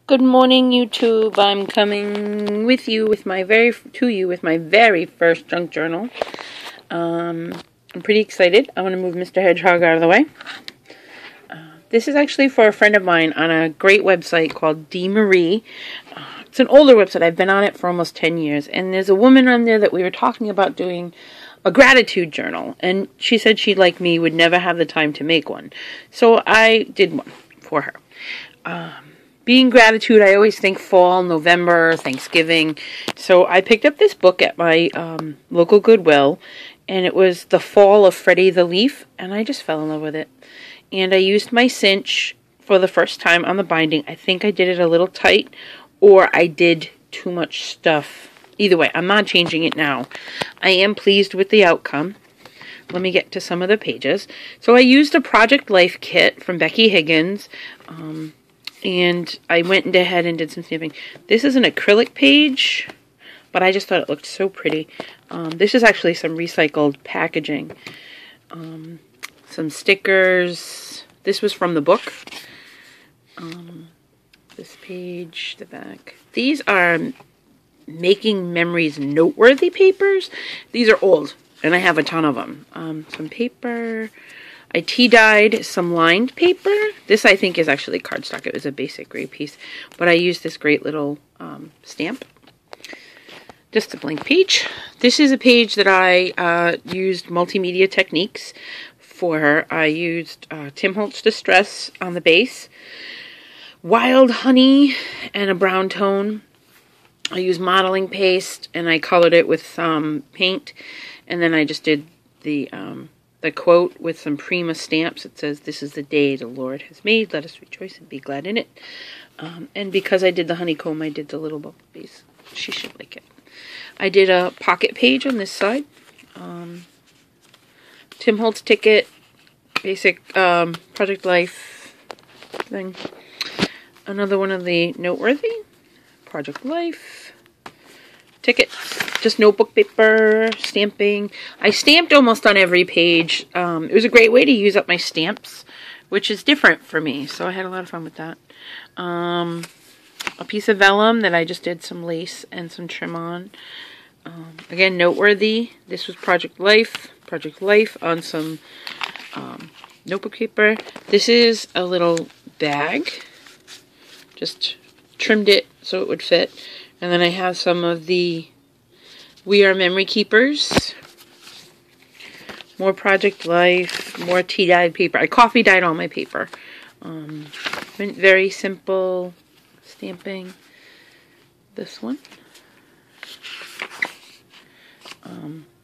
Good morning, YouTube. I'm coming with you with my very first junk journal. I'm pretty excited. I want to move Mr. Hedgehog out of the way. This is actually for a friend of mine on a great website called DeMarie. It's an older website. I've been on it for almost 10 years. And there's a woman on there that we were talking about doing a gratitude journal. And she said she, like me, would never have the time to make one. So I did one for her. Being gratitude, I always think fall, November, Thanksgiving. So I picked up this book at my local Goodwill, and it was The Fall of Freddie the Leaf, and I just fell in love with it. And I used my cinch for the first time on the binding. I think I did it a little tight, or I did too much stuff. Either way, I'm not changing it now. I am pleased with the outcome. Let me get to some of the pages. So I used a Project Life kit from Becky Higgins, and I went ahead and did some stamping. This is an acrylic page, but I just thought it looked so pretty. This is actually some recycled packaging. Some stickers. This was from the book. This page, the back. These are Making Memories Noteworthy papers. These are old, and I have a ton of them. Some paper. I tea-dyed some lined paper. This, I think, is actually cardstock. It was a basic gray piece. But I used this great little stamp. Just a blank page. This is a page that I used multimedia techniques for. I used Tim Holtz Distress on the base, Wild Honey, and a brown tone. I used modeling paste, and I colored it with some paint. And then I just did the quote with some Prima stamps. It says, "This is the day the Lord has made. Let us rejoice and be glad in it." And because I did the honeycomb, I did the little bubble piece. She should like it. I did a pocket page on this side. Tim Holtz ticket. Basic Project Life thing. Another one of the Noteworthy. Project Life. Ticket. Just notebook paper, stamping. I stamped almost on every page. It was a great way to use up my stamps, which is different for me, so I had a lot of fun with that. A piece of vellum that I just did some lace and some trim on. Again, Noteworthy. This was Project Life on some notebook paper. This is a little bag. Just trimmed it so it would fit. And then I have some of the We Are Memory Keepers. More Project Life. More tea-dyed paper. I coffee-dyed all my paper. Very simple stamping. This one.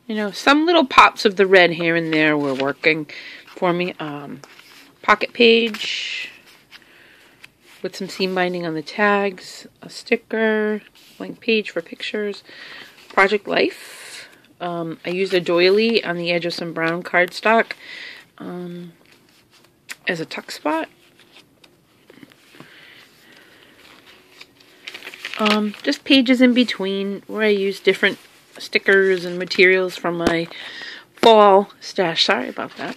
You know, some little pops of the red here and there were working for me. Pocket page with some seam binding on the tags. A sticker. Blank page for pictures. Project Life. I used a doily on the edge of some brown cardstock as a tuck spot. Just pages in between where I used different stickers and materials from my fall stash. Sorry about that.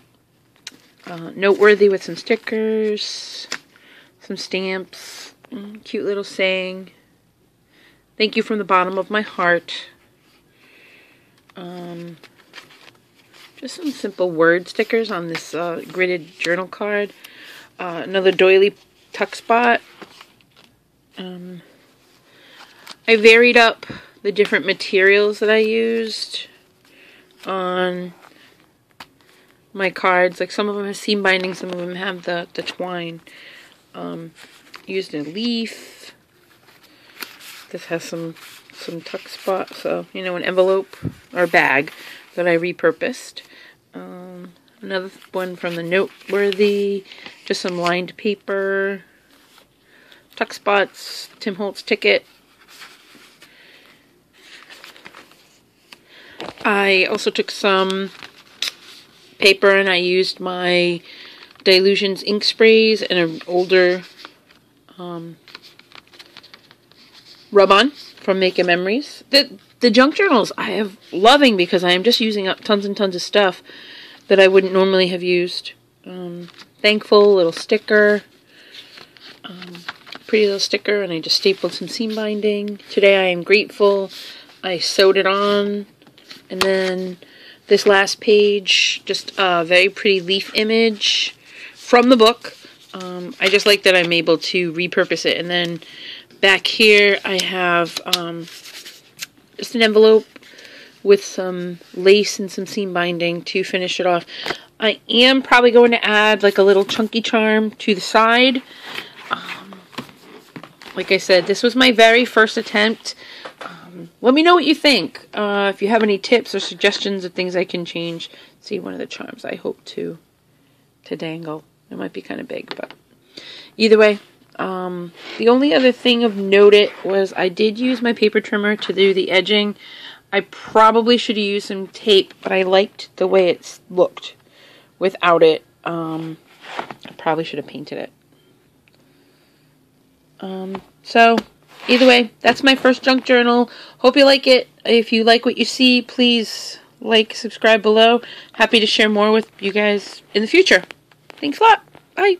Noteworthy with some stickers, some stamps, cute little saying. Thank you from the bottom of my heart. Just some simple word stickers on this gridded journal card. Another doily tuck spot. I varied up the different materials that I used on my cards. Like some of them have seam binding, some of them have the twine. Used a leaf. This has some tuck spots, so, you know, an envelope or bag that I repurposed. Another one from the Noteworthy, just some lined paper, tuck spots, Tim Holtz ticket. I also took some paper and I used my Dylusions ink sprays and an older rub-on from Making Memories. The junk journals I am loving because I am just using up tons and tons of stuff that I wouldn't normally have used. Thankful, little sticker. pretty little sticker, and I just stapled some seam binding. Today I am grateful. I sewed it on, and then this last page, just a very pretty leaf image from the book. I just like that I'm able to repurpose it. And then back here I have just an envelope with some lace and some seam binding to finish it off. I am probably going to add like a little chunky charm to the side. Like I said, this was my very first attempt. Let me know what you think. If you have any tips or suggestions of things I can change. See, one of the charms I hope to dangle. It might be kind of big, but either way. The only other thing of note was I did use my paper trimmer to do the edging. I probably should have used some tape, but I liked the way it looked without it. I probably should have painted it. So, either way, that's my first junk journal. Hope you like it. If you like what you see, please like, subscribe below. Happy to share more with you guys in the future. Thanks a lot. Bye.